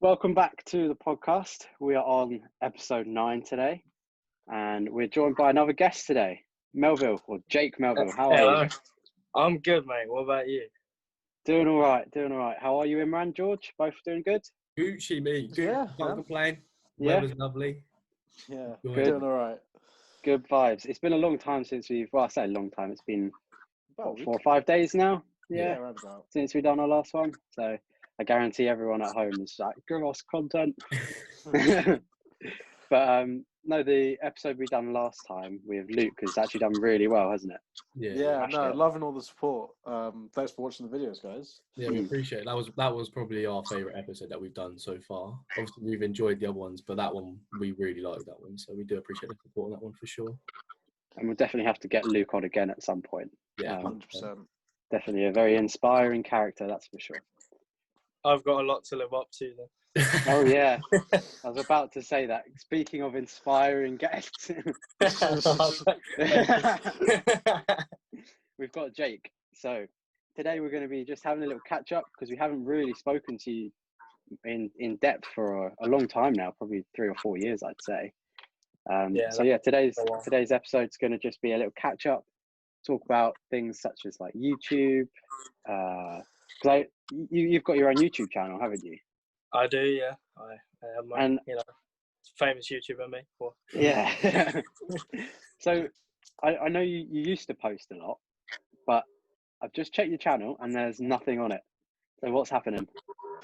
Welcome back to the podcast. We are on episode 9 today, and we're joined by another guest today, Melville, or Jake Melvs. How are you? I'm good, mate. What about you? Doing all right. How are you, Imran, George? Both doing good? Gucci, mate. Yeah, Can't complain. Yeah. Weather's lovely. Yeah, Good. doing all right. Good vibes. It's been a long time since I say a long time. It's been About a week. 4 or 5 days now. Yeah, around about. Since we've done our last one. So I guarantee everyone at home is like, give us content. But no, the episode we done last time with Luke has actually done really well, hasn't it? Yeah, no, loving all the support. Thanks for watching the videos, guys. Yeah, we appreciate it. That was probably our favourite episode that we've done so far. Obviously, we've enjoyed the other ones, but that one, we really liked that one. So we do appreciate the support on that one for sure. And we'll definitely have to get Luke on again at some point. Yeah, 100%. Definitely a very inspiring character, that's for sure. I've got a lot to live up to then. Oh yeah, I was about to say that. Speaking of inspiring guests, we've got Jake. So today we're going to be just having a little catch up because we haven't really spoken to you in depth for a long time now, probably 3 or 4 years, I'd say. Today's episode's going to just be a little catch up, talk about things such as like YouTube. Because you've got your own YouTube channel, haven't you? I do, yeah. I am my, famous YouTuber, me. Well. Yeah. So I know you used to post a lot, but I've just checked your channel and there's nothing on it. So what's happening?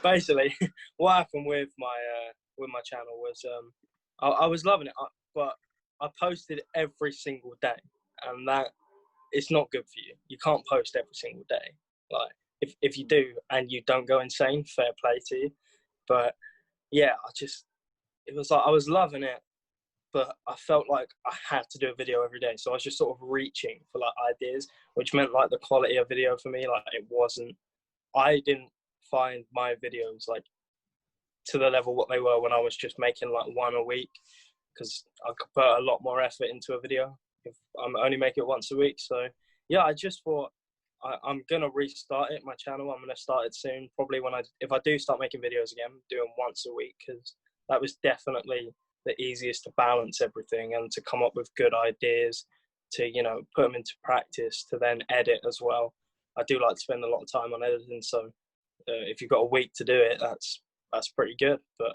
Basically, what happened with my channel was I was loving it, but I posted every single day, and that it's not good for you. You can't post every single day. Like if you do and you don't go insane, fair play to you. But yeah, it was like I was loving it, but I felt like I had to do a video every day. So I was just sort of reaching for like ideas, which meant like the quality of video for me, like I didn't find my videos like to the level what they were when I was just making like one a week, because I could put a lot more effort into a video if I'm only making it once a week. So yeah, I just thought I'm gonna restart my channel. I'm gonna start it soon, probably if I do start making videos again, doing once a week, because that was definitely the easiest to balance everything and to come up with good ideas, to put them into practice, to then edit as well. I do like to spend a lot of time on editing, so if you've got a week to do it, that's pretty good. But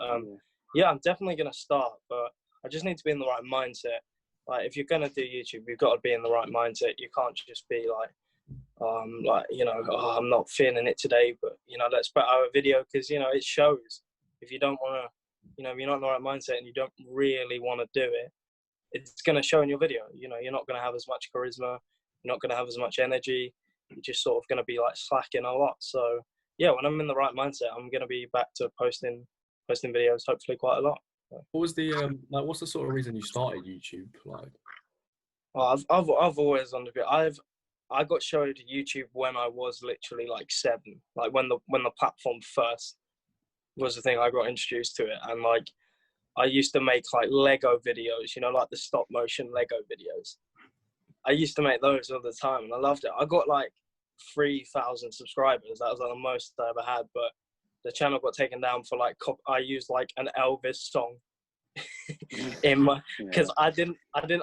yeah, I'm definitely gonna start, but I just need to be in the right mindset. Like if you're gonna do YouTube, you've got to be in the right mindset. You can't just be like I'm not feeling it today, but let's put out a video, because it shows. If you don't want to, if you're not in the right mindset and you don't really want to do it, it's going to show in your video. You're not going to have as much charisma, you're not going to have as much energy, you're just sort of going to be like slacking a lot. So yeah, when I'm in the right mindset, I'm going to be back to posting videos, hopefully quite a lot. What was the what's the sort of reason you started YouTube? Like, I've always wanted to. I got showed YouTube when I was literally like 7, like when the platform first was the thing. I got introduced to it, and like I used to make like Lego videos, like the stop motion Lego videos. I used to make those all the time, and I loved it. I got like 3,000 subscribers. That was like the most I ever had, but the channel got taken down for like I used like an Elvis song in my, because I didn't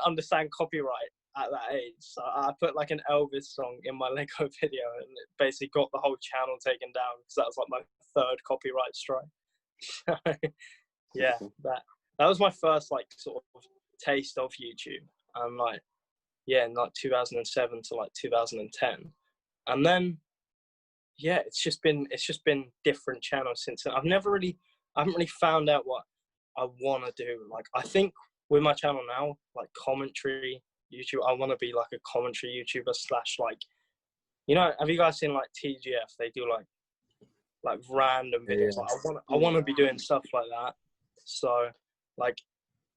understand copyright at that age, so I put like an Elvis song in my Lego video, and it basically got the whole channel taken down, because that was like my 3rd copyright strike. Yeah, that was my first like sort of taste of YouTube, and like in like 2007 to like 2010, and then yeah, it's just been different channels since then. I haven't really found out what I want to do. Like I think with my channel now, like commentary YouTube, I want to be like a commentary YouTuber / like, have you guys seen like TGF? They do like random videos. Yeah. Like I want to be doing stuff like that. So like,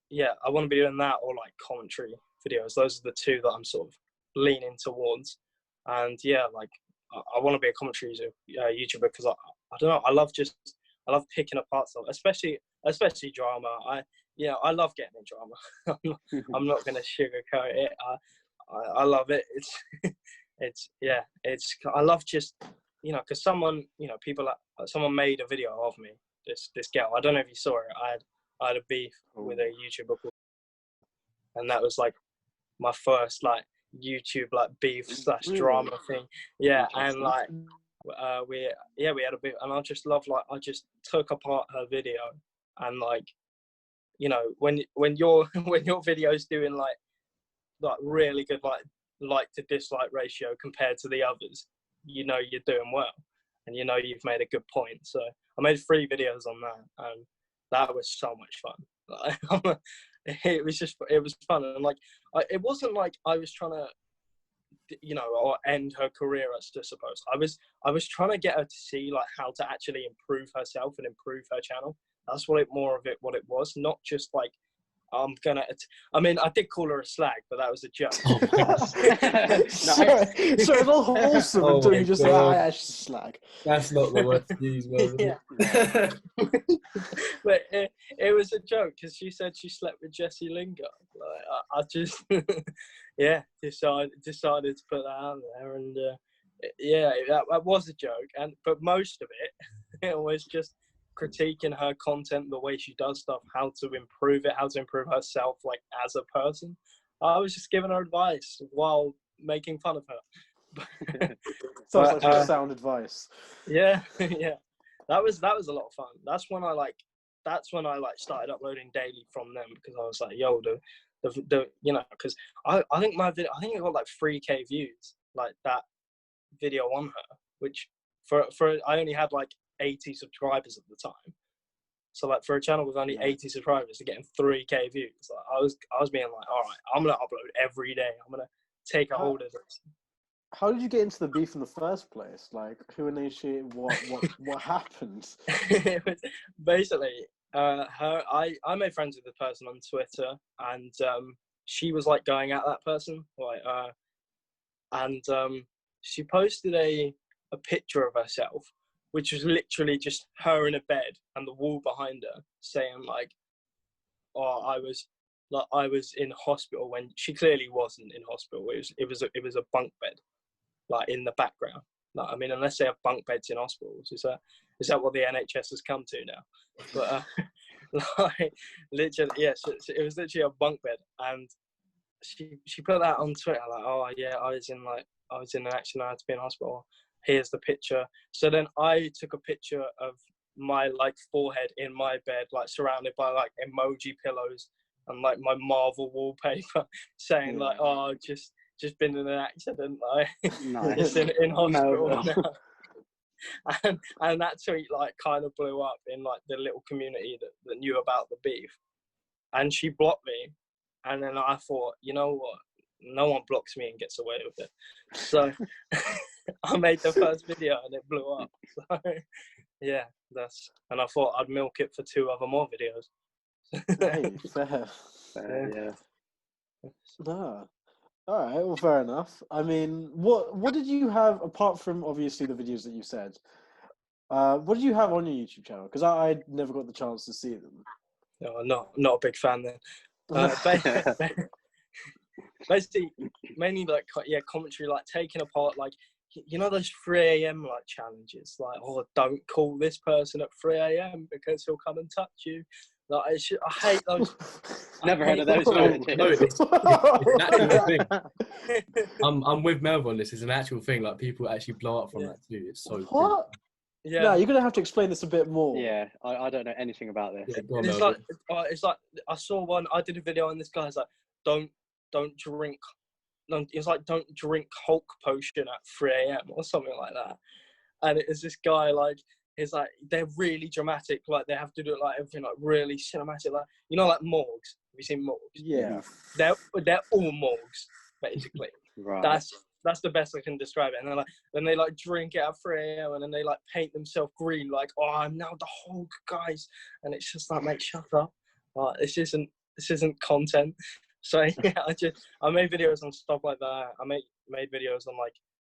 yeah, I want to be doing that, or like commentary videos. Those are the two that I'm sort of leaning towards. And yeah, like I want to be a commentary YouTuber, because I don't know, I love picking apart stuff, especially drama. I love getting in drama. I'm not going to sugarcoat it. I love it. I love just, because someone, someone made a video of me, this girl. I don't know if you saw it. I had a beef with a YouTuber called, and that was like my first like YouTube like beef / drama thing. Yeah, and like we had a bit, and I just love like I just took apart her video, and like, you know, when your when your video's doing like really good like to dislike ratio compared to the others, you know you're doing well, and you know you've made a good point. So I made 3 videos on that, and that was so much fun. Like, it was fun, and like it wasn't like I was trying to, you know, or end her career, I suppose. I was trying to get her to see like how to actually improve herself and improve her channel. That's what it was, not just like I'm gonna. I mean, I did call her a slag, but that was a joke. Sorry, it's all wholesome until you just say, "Ah, she's a slag." That's not the word to use, well, yeah. But it was a joke because she said she slept with Jesse Lingard. Like, I just, decided to put that out there, and that was a joke. But most of it was just critiquing her content, the way she does stuff, how to improve it, how to improve herself, like as a person. I was just giving her advice while making fun of her. Sounds like some sound advice. Yeah, yeah. That was a lot of fun. That's when I started uploading daily from them, because I was like, yo, the you know, because I think it got like 3K views, like that video on her, which for I only had like 80 subscribers at the time. So like for a channel with only 80 subscribers to getting 3K views, like, I was being like, all right, I'm gonna upload every day. I'm gonna take a hold of this. How did you get into the beef in the first place? Like, who initiated what happened? It was basically I made friends with the person on Twitter, and she was like going at that person, like and she posted a picture of herself, which was literally just her in a bed and the wall behind her, saying like, "Oh, I was in hospital," when she clearly wasn't in hospital. It was a bunk bed, like in the background. Like, I mean, unless they have bunk beds in hospitals, is that what the NHS has come to now? But like literally, yes, it was literally a bunk bed, and she put that on Twitter, like, "Oh yeah, I was in an accident, I had to be in hospital. Here's the picture." So then I took a picture of my like forehead in my bed, like surrounded by like emoji pillows and like my Marvel wallpaper, saying like, "Oh, just been in an accident, like just in hospital now." And that tweet like kind of blew up in like the little community that knew about the beef, and she blocked me. And then I thought, you know what? No one blocks me and gets away with it. So I made the first video and it blew up. So yeah, and I thought I'd milk it for 2 other more videos. Hey, fair. Yeah. No. All right, well, fair enough. I mean, what did you have, apart from obviously the videos that you said, what did you have on your YouTube channel? Because I never got the chance to see them. No, not a big fan then. Basically, mainly like commentary, like taking apart, like, you know, those 3 a.m. like challenges, like, "Oh, don't call this person at 3 a.m. because he'll come and touch you." Like, I hate those. Never heard of those. No, it's an actual thing. I'm with Melv on this. It's an actual thing. Like, people actually blow up from that too. It's so what? Yeah. No, you're gonna have to explain this a bit more. Yeah, I don't know anything about this. Yeah, on, it's like I saw one. I did a video on this guy's like, don't drink. It's like, don't drink Hulk potion at 3 a.m. or something like that. And it is this guy, like, it's like, they're really dramatic, like they have to do it like everything like really cinematic, like, you know, like morgues. Have you seen morgues? Yeah. They're all morgues, basically. Right. That's the best I can describe it. And then they like drink it at 3 a.m. and then they like paint themselves green, like, "Oh, I'm now the Hulk, guys." And it's just like, mate, shut up. This isn't content. So yeah, I made videos on stuff like that. I made videos on like,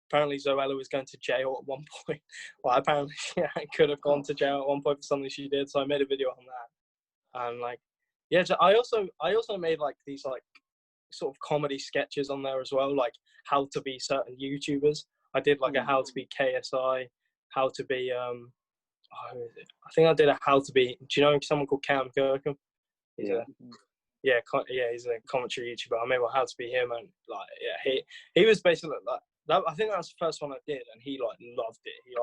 apparently Zoella was going to jail at one point. Well, apparently she could have gone to jail at one point for something she did. So I made a video on that. And like, yeah, I also made like these like sort of comedy sketches on there as well, like how to be certain YouTubers. I did like a how to be KSI, how to be who is it? I think I did a how to be. Do you know someone called Cam Kirkham? He's he's a commentary YouTuber. I remember how to be him, and like, yeah, he was basically like that. I think that was the first one I did, and he like loved it. He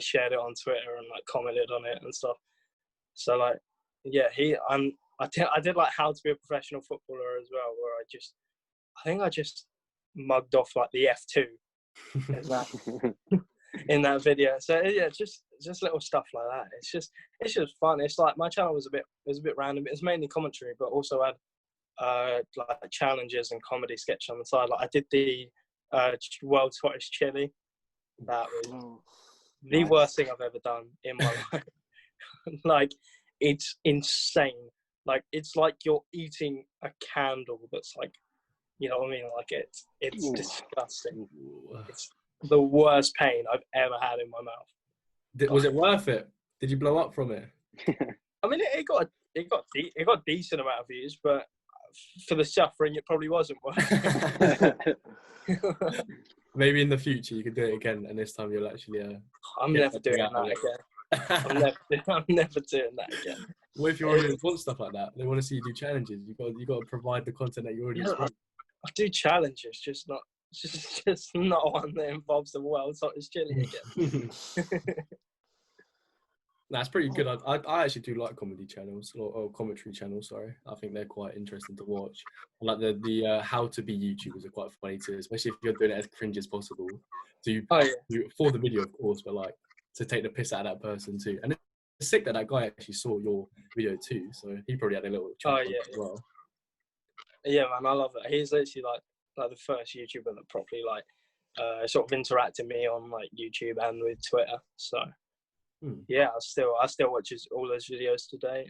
shared it on Twitter and like commented on it and stuff. So like, yeah, I did like how to be a professional footballer as well, where I just mugged off like the F2 in that video. So yeah, just little stuff like that. It's just fun. It's like my channel was a bit random. It was mainly commentary, but also had like challenges and comedy sketch on the side. Like I did the World Scottish Chili. That was the worst thing I've ever done in my life. Like, it's insane. Like, it's like you're eating a candle that's like, you know what I mean? Like, it's disgusting. It's the worst pain I've ever had in my mouth. Was it worth it? Did you blow up from it? I mean, it got a decent amount of views, but for the suffering, it probably wasn't worth it. Maybe in the future you could do it again, and this time you'll actually. I'm never doing that again. I'm never doing that again. What if your audience wants stuff like that? They want to see you do challenges. You got to provide the content that your audience wants. I do challenges, just not one that involves the world's hottest chili again. That's pretty good. I actually do like comedy channels or commentary channels. Sorry, I think they're quite interesting to watch. Like the how to be YouTubers are quite funny too, especially if you're doing it as cringe as possible. For the video, of course, but like to take the piss out of that person too. And it's sick that guy actually saw your video too, so he probably had a little chat as well. Yeah, man, I love it. He's literally like the first YouTuber that properly like sort of interacted me on like YouTube and with Twitter. So. Yeah, I still watch all those videos today.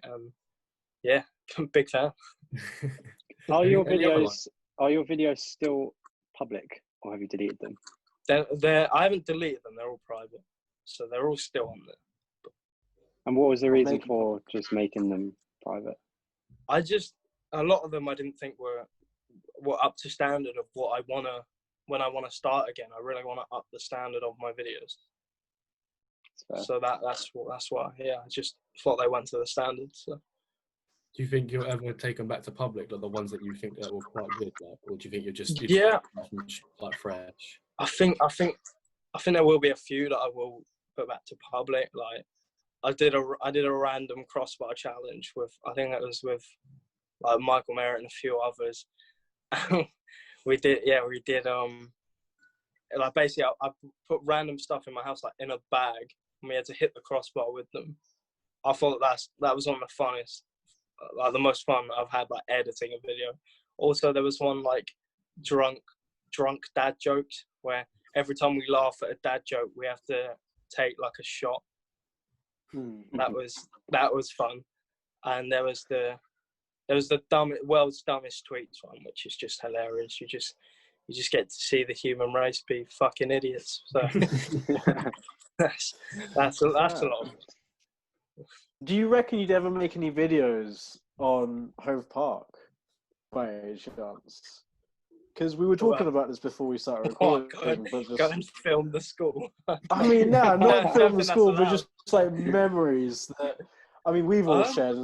Yeah, I'm a big fan. Are your videos still public, or have you deleted them? I haven't deleted them. They're all private, so they're all still on there. And what was the reason for just making them private? A lot of them I didn't think were up to standard of what I wanna when I wanna start again. I really wanna up the standard of my videos. So that's why. Yeah, I just thought they went to the standards. So. Do you think you'll ever take them back to public, like the ones that you think that were quite good, like, or do you think you're just like fresh? I think there will be a few that I will put back to public. Like I did a random crossbar challenge with, I think it was with like Michael Merritt and a few others. we did like basically I put random stuff in my house like in a bag, and we had to hit the crossbar with them. I thought that was one of the funnest, like the most fun I've had like editing a video. Also, there was one like drunk dad jokes where every time we laugh at a dad joke, we have to take like a shot. That was fun. And there was the world's dumbest tweets one, which is just hilarious. You just get to see the human race be fucking idiots. So that's a lot of it. Do you reckon you'd ever make any videos on Hove Park by any chance? Because we were talking about this before we started recording. Go and film the school. I mean, not film the school, but just like memories that, I mean, we've all shared,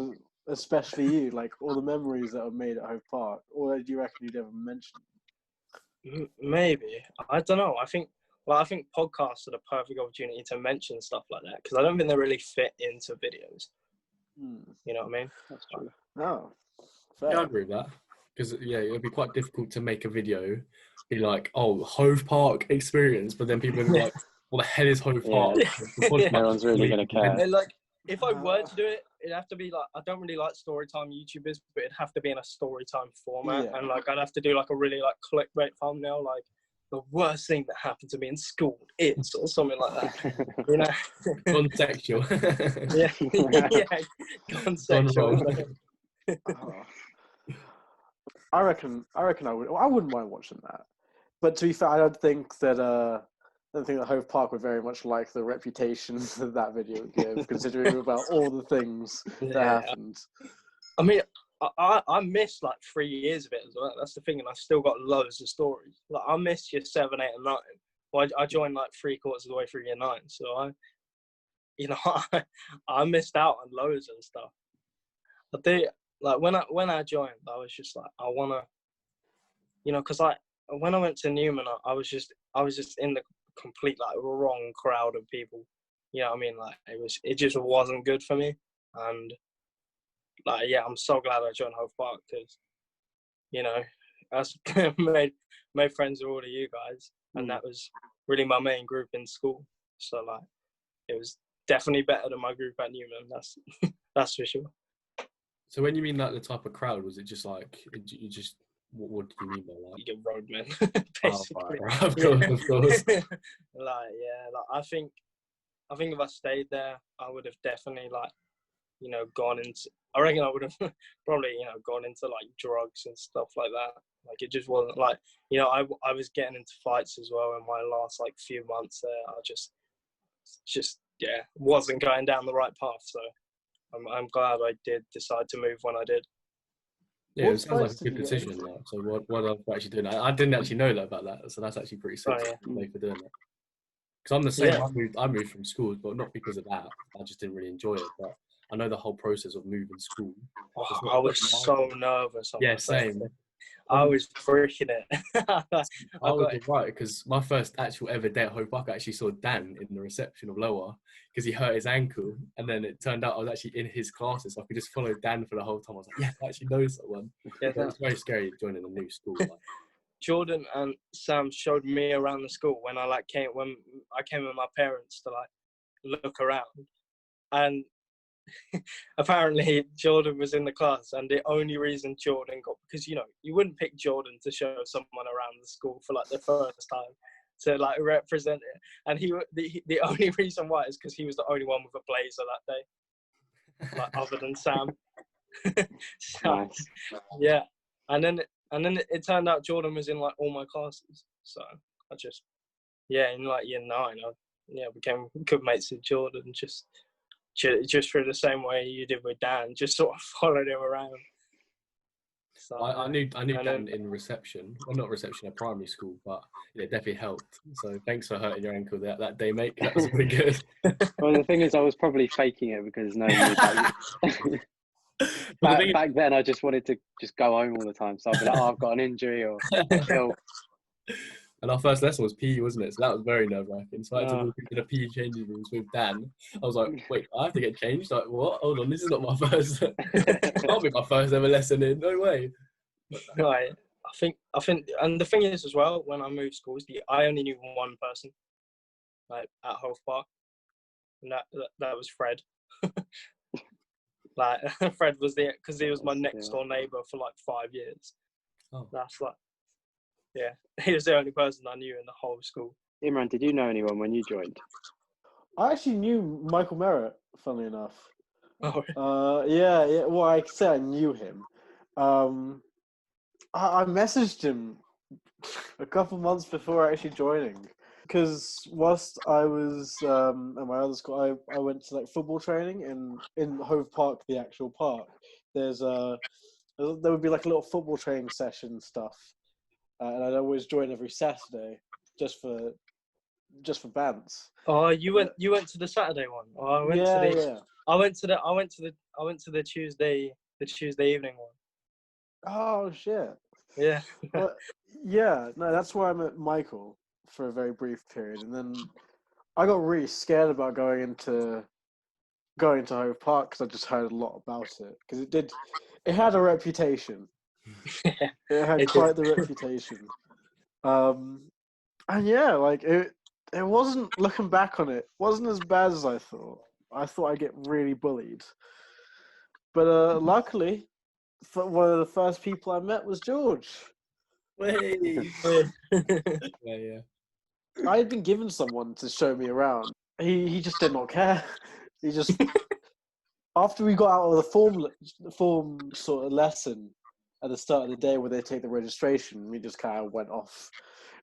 especially you, like all the memories that are made at Hove Park. Or do you reckon you'd ever mention? Maybe. I don't know. I think podcasts are the perfect opportunity to mention stuff like that, because I don't think they really fit into videos. You know what I mean? That's true. No. Fair. Yeah, I agree with that. Because it'd be quite difficult to make a video be like, oh, Hove Park experience, but then people are like, what the hell is Hove Park? No one's really gonna care. And like, if I were to do it, it'd have to be like, I don't really like storytime YouTubers, but it'd have to be in a storytime format, and like I'd have to do like a really like clickbait thumbnail, like the worst thing that happened to me in school is, or something like that. You know, contextual. Contextual. I reckon I would. I wouldn't mind watching that. But to be fair, I don't think that Hove Park would very much like the reputation that video would give, considering about all the things that happened. I mean, I missed like 3 years of it as well. That's the thing, and I've still got loads of stories. Like I missed year 7, 8, and 9. Well, I joined like 3/4 of the way through year 9, so you know, I missed out on loads and stuff. I did, like when I joined, I was just like, I wanna, you know, because when I went to Newman, I was just in the complete like wrong crowd of people. You know what I mean? Like it just wasn't good for me. And like, yeah, I'm so glad I joined Hove Park because, you know, I made friends with all of you guys, and that was really my main group in school. So like, it was definitely better than my group at Newman. That's for sure. So when you mean like the type of crowd, was it just like you just what do you mean by that? You get roadmen, Oh, basically. right. Of course. Like, yeah, like I think if I stayed there, I would have definitely like, you know, gone into. I reckon I would have probably, you know, gone into like drugs and stuff like that. Like it just wasn't like, you know, I was getting into fights as well in my last like few months there. I just yeah, wasn't going down the right path. So I'm glad I did decide to move when I did. Yeah, What it sounds like fights a did good you get decision. into? Like, so what I'm actually doing, I didn't actually know that about that. So that's actually pretty sick. Oh, yeah. Play for doing that. Because I'm the same. Yeah. I moved from school, but not because of that. I just didn't really enjoy it. But I know the whole process of moving school. Oh, I was so nervous on Yeah, my first same. day. I was freaking it. I was right because my first actual ever day at Hope Park, I actually saw Dan in the reception of Lower because he hurt his ankle, and then it turned out I was actually in his classes, so I could just follow Dan for the whole time. I was like, yeah, I actually know someone. Yeah, But it's very scary joining a new school. Like. Jordan and Sam showed me around the school when I came with my parents to like look around, and apparently Jordan was in the class, and the only reason Jordan got, because you know you wouldn't pick Jordan to show someone around the school for like the first time to like represent it, and the only reason why is because he was the only one with a blazer that day, like other than Sam. So, Nice. yeah, and then it turned out Jordan was in like all my classes, so I just in like year 9 I became good mates with Jordan just through the same way you did with Dan, just sort of followed him around. So, I knew Dan in reception, well not reception at primary school, but it definitely helped. So thanks for hurting your ankle that day, mate. That was really good. Well, the thing is, I was probably faking it because no one knew back then I just wanted to just go home all the time. So I'd be like, oh, I've got an injury or ill. And our first lesson was PE, wasn't it? So that was very nerve-wracking. So I had to walk into the PE changing rooms with Dan. I was like, wait, I have to get changed? Like, what? Hold on, this is not my first. Can't be my first ever lesson in. No way. Right. I think, and the thing is as well, when I moved schools, I only knew one person, like at Hove Park, and that was Fred. Like Fred was there because he was my next door neighbour for like 5 years. Oh. That's like, yeah, he was the only person I knew in the whole school. Imran, did you know anyone when you joined? I actually knew Michael Merritt, funnily enough. Oh. Yeah. Well, I say I knew him. I messaged him a couple months before actually joining, because whilst I was at my other school, I went to like football training in Hove Park, the actual park. There would be like a little football training session stuff, and I'd always join every Saturday just for bands. Oh, you went to the Saturday one. Oh, I went to the Tuesday evening one. Oh shit. Yeah. Yeah, no, that's where I met Michael for a very brief period, and then I got really scared about going to Hove Park because I just heard a lot about it, because it had a reputation. It had quite the reputation. And yeah, like it wasn't, looking back on it, wasn't as bad as I thought. I thought I'd get really bullied, but luckily, one of the first people I met was George. Yeah. I had been given someone to show me around. He just did not care. He just after we got out of the form sort of lesson at the start of the day where they take the registration, we just kind of went off,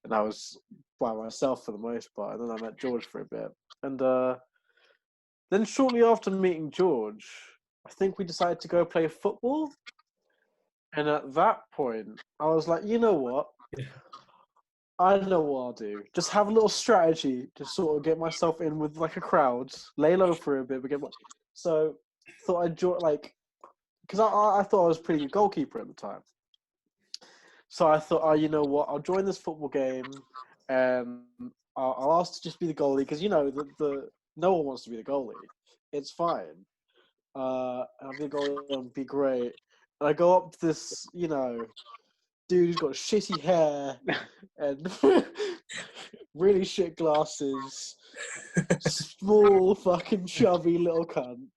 and I was by myself for the most part. And then I met George for a bit, and then shortly after meeting George, I think we decided to go play football. And at that point, I was like, you know what? I know what I'll do. Just have a little strategy to sort of get myself in with like a crowd, lay low for a bit, but so thought I'd join because I thought I was a pretty good goalkeeper at the time. So I thought, oh, you know what? I'll join this football game, and I'll ask to just be the goalie because the no one wants to be the goalie. It's fine. I'll be the goalie and be great. And I go up to this, dude who's got shitty hair and really shit glasses, small fucking chubby little cunt,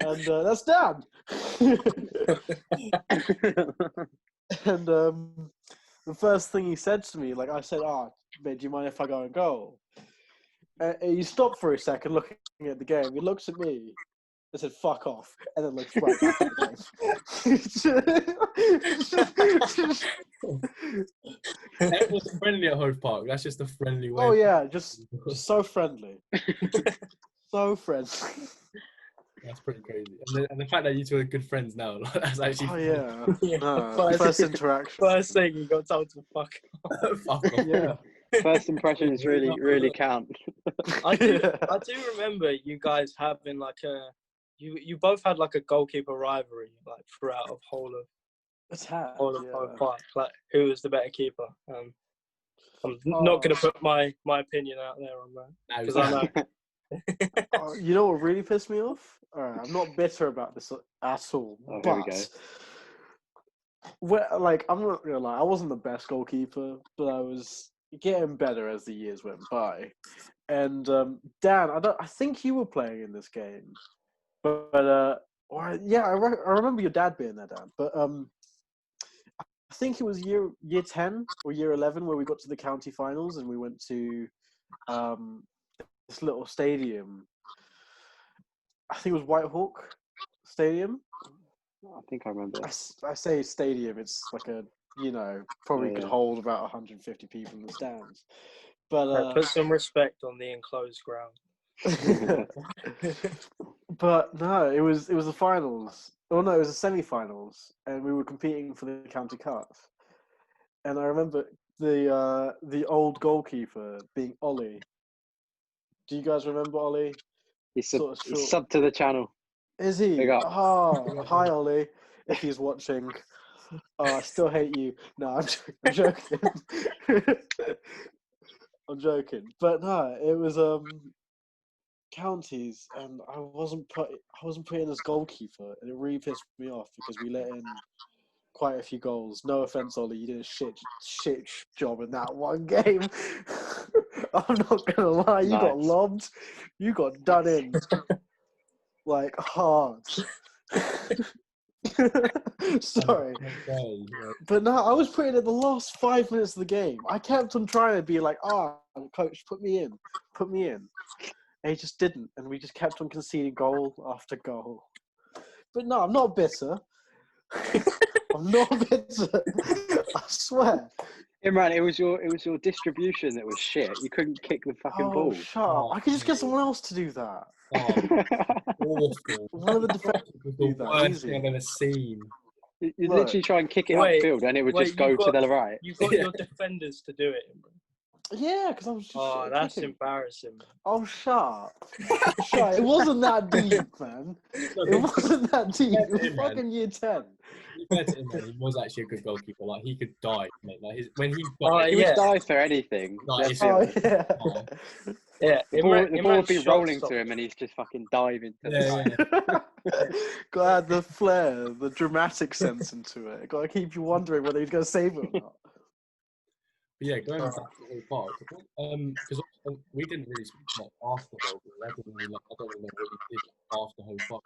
and that's Dan. And the first thing he said to me, I said, mate, do you mind if I go and goal? He stopped for a second looking at the game. He looks at me and said, fuck off, and then looks right back at the game. It was friendly at Hove Park. That's just a friendly way. Oh, yeah, just so friendly. So friendly. That's pretty crazy. And the fact that you two are good friends now, that's actually... Oh, yeah. Yeah. No, first interaction. First thing you got told to fuck off. Fuck off. Yeah. First impressions really count. I do remember you guys having you both had a goalkeeper rivalry throughout the whole of Hove Park. Who was the better keeper? I'm not going to put my opinion out there on that because I know. You know what really pissed me off? Alright, I'm not bitter about this at all. Oh, but here we go. I'm not gonna lie, I wasn't the best goalkeeper, but I was getting better as the years went by. And Dan, I think you were playing in this game, but I remember your dad being there, Dan. But I think it was year 10 or year 11 where we got to the county finals and we went to this little stadium. I think it was Whitehawk Stadium. I think I remember. I say stadium. It's probably could hold about 150 people in the stands. But put some respect on the enclosed ground. But no, it was the finals. Oh no, it was the semi-finals, and we were competing for the county cup. And I remember the old goalkeeper being Ollie. Do you guys remember Ollie? He's sub to the channel. Is he? Big up. Oh, hi Ollie, if he's watching. Oh, I still hate you. No, I'm joking. I'm joking. But no, it was counties, and I wasn't put in as goalkeeper, and it really pissed me off because we let in quite a few goals. No offense, Ollie, you did a shit job in that one game. I'm not gonna lie, you got lobbed, you got done in hard. Sorry, but no, I was putting in the last 5 minutes of the game. I kept on trying to be like, coach, put me in. And he just didn't, and we just kept on conceding goal after goal. But no, I'm not bitter. I'm not bitter. I swear. Imran, it was your distribution that was shit. You couldn't kick the fucking ball. Shut up. I could just get someone else to do that. Awful. One of the defenders do that. Worst thing I've ever seen. You'd literally try and kick it upfield, and it would just go to the right. You got your defenders to do it. Yeah, because I was just. Oh, that's embarrassing. Oh, shut up. Shut. It wasn't that deep, man. It wasn't that deep. It was fucking year 10. He was actually a good goalkeeper. He could dive, mate. When he he would dive for anything. Yeah, the ball would be rolling to him, and he's just fucking diving to the side. Got to add the flair, the dramatic sense into it. Got to keep you wondering whether he's going to save it or not. But yeah, going back to the park, because we didn't really speak after Hove. I don't really know what you did after Hove Park.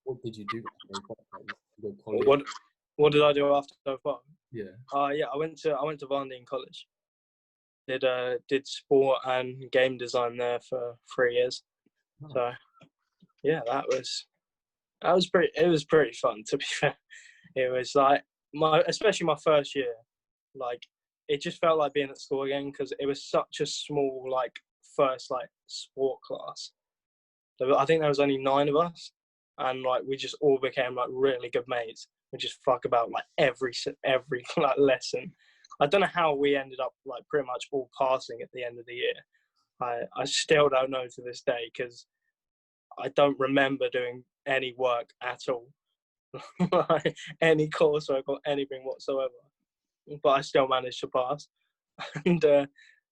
What did you do at Hove Park? What did I do after Hove Park? Yeah. I went to Varndine College. Did sport and game design there for 3 years. Oh. So yeah, it was pretty fun, to be fair. It was especially my first year, it just felt like being at school again because it was such a small first sport class. I think there was only 9 of us, and we just all became really good mates. We just fuck about every lesson. I don't know how we ended up like pretty much all passing at the end of the year. I still don't know to this day, because I don't remember doing any work at all, like any coursework or anything whatsoever. But I still managed to pass. And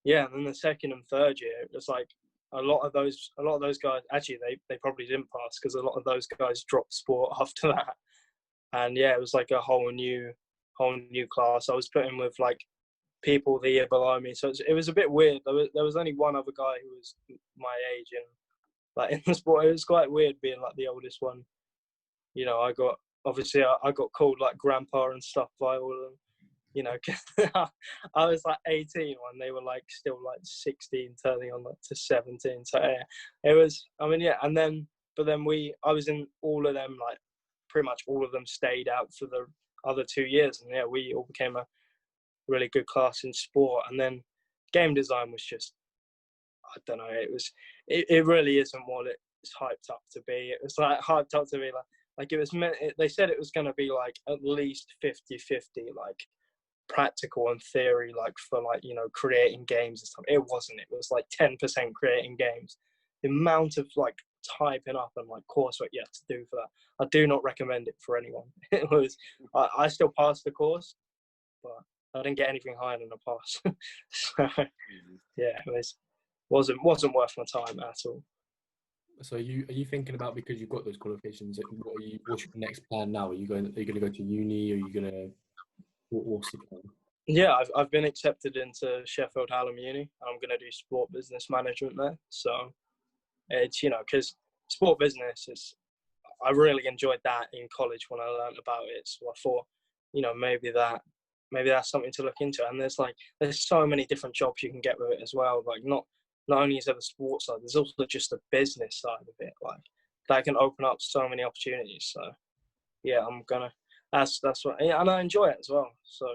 yeah, and then the second and third year, it was like a lot of those guys, actually they probably didn't pass, because a lot of those guys dropped sport after that. And yeah, it was like a whole new class. I was put in with like people the year below me, so it was a bit weird. There was only one other guy who was my age and like in the sport. It was quite weird being like the oldest one. You know, I got called like grandpa and stuff by all of them. You know, 'cause I was like 18 when they were like still like 16, turning on like to 17. So yeah, it was. I mean, yeah, and then I was in all of them. Like pretty much all of them stayed out for the other 2 years, and yeah, we all became a really good class in sport. And then game design was just, I don't know, it really isn't what it's hyped up to be. It was like hyped up to be like it was meant, they said it was going to be like at least 50-50, like practical and theory, like for like, you know, creating games and stuff. It wasn't. It was like 10% creating games. The amount of like typing up and like coursework you have to do for that, I do not recommend it for anyone. It was, I still passed the course, but I didn't get anything higher than a pass. So yeah, it wasn't worth my time at all. So are you thinking about, because you've got those qualifications, what's your next plan now? Are you going to go to uni? Are you going to, what's the plan? Yeah, I've been accepted into Sheffield Hallam Uni. I'm going to do sport business management there. So it's, you know, because sport business is, I really enjoyed that in college when I learned about it. So I thought, you know, maybe that's something to look into. And there's so many different jobs you can get with it as well. Like not only is there the sports side, there's also just the business side of it. Like that can open up so many opportunities. So yeah, that's what, yeah, and I enjoy it as well. So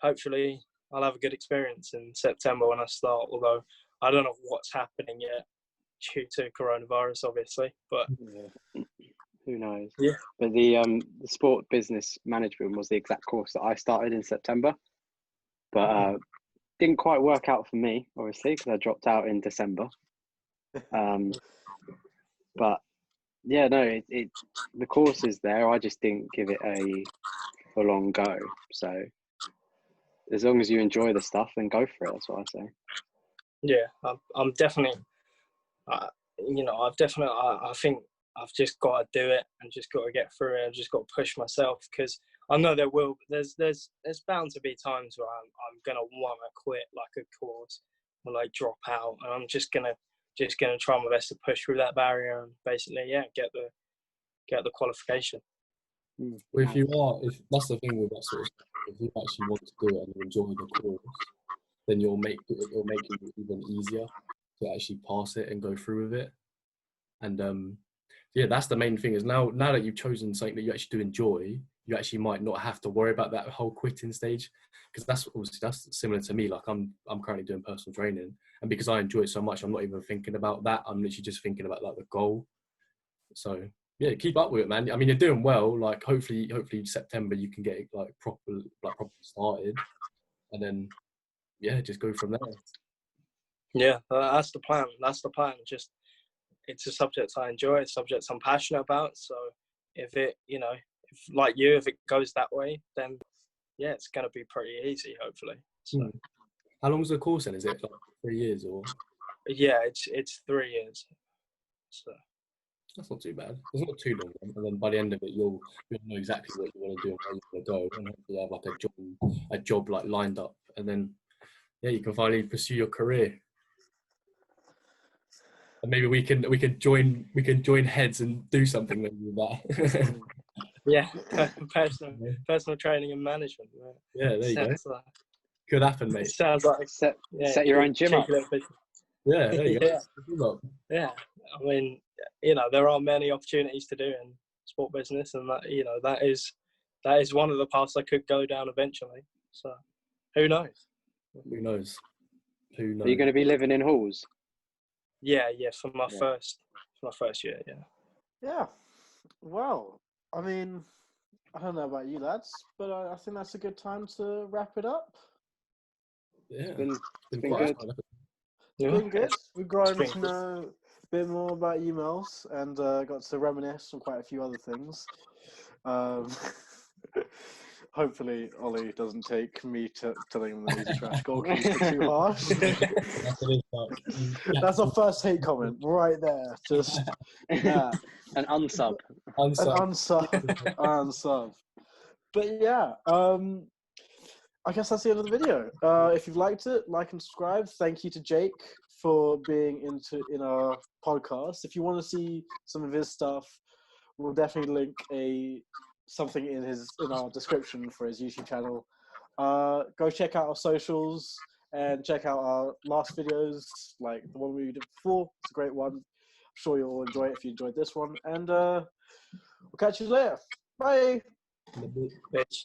hopefully I'll have a good experience in September when I start, although I don't know what's happening yet due to coronavirus, obviously, but Yeah. Who knows? yeah. But the sport business management was the exact course that I started in September, but didn't quite work out for me, obviously, because I dropped out in December. But yeah, no, the course is there. I just didn't give it a full-on go. So as long as you enjoy the stuff, then go for it. That's what I say. Yeah, I'm definitely, you know, I think I've just got to do it and just got to get through it. I've just got to push myself, because I know there's bound to be times where I'm gonna want to quit like a course or like drop out, and I'm just gonna try my best to push through that barrier and basically, yeah, get the qualification. Well, if that's the thing with that sort of stuff, if you actually want to do it and you enjoy the course, then it'll make it even easier to actually pass it and go through with it. And yeah, that's the main thing, is now that you've chosen something that you actually do enjoy, you actually might not have to worry about that whole quitting stage, because that's similar to me. Like I'm currently doing personal training, and because I enjoy it so much, I'm not even thinking about that. I'm literally just thinking about like the goal. So yeah, keep up with it, man. I mean, you're doing well. Like hopefully September you can get it like properly started, and then yeah, just go from there. Yeah, that's the plan. Just, it's a subject I enjoy, it's a subject I'm passionate about. So if it, you know, if it goes that way, then yeah, it's going to be pretty easy, hopefully. So How long is the course then? Is it like 3 years or? yeah, it's 3 years. So That's not too bad. It's not too long, and then by the end of it, you'll know exactly what you want to do and where you want to go, and hopefully have like a job like lined up, and then yeah, you can finally pursue your career. And maybe we can join heads and do something with that. yeah, personal training and management. Yeah, there you Sounds go. like, Could happen, mate. sounds like Set your own gym up. Yeah, there you go. Yeah, I mean, you know, there are many opportunities to do in sport business, and that, you know, that is one of the paths I could go down eventually. So who knows? Who knows? Are you going to be living in halls? Yeah, for my first year. Yeah. Well, I mean, I don't know about you lads, but I think that's a good time to wrap it up. Yeah, It's been quite good. fun. Yeah. Been good. We've grown been to good. know a bit more about emails and got to reminisce on quite a few other things. Hopefully, Ollie doesn't take me telling him that he's a trash goalkeeper too harsh. That's our first hate comment right there. Just that. An unsub. An unsub. But yeah, I guess that's the end of the video. If you've liked it, like and subscribe. Thank you to Jake for being in our podcast. If you want to see some of his stuff, we'll definitely link something in our description for his YouTube channel. Go check out our socials and check out our last videos, like the one we did before. It's a great one. I'm sure you'll all enjoy it if you enjoyed this one. And we'll catch you later. Bye. Bitch.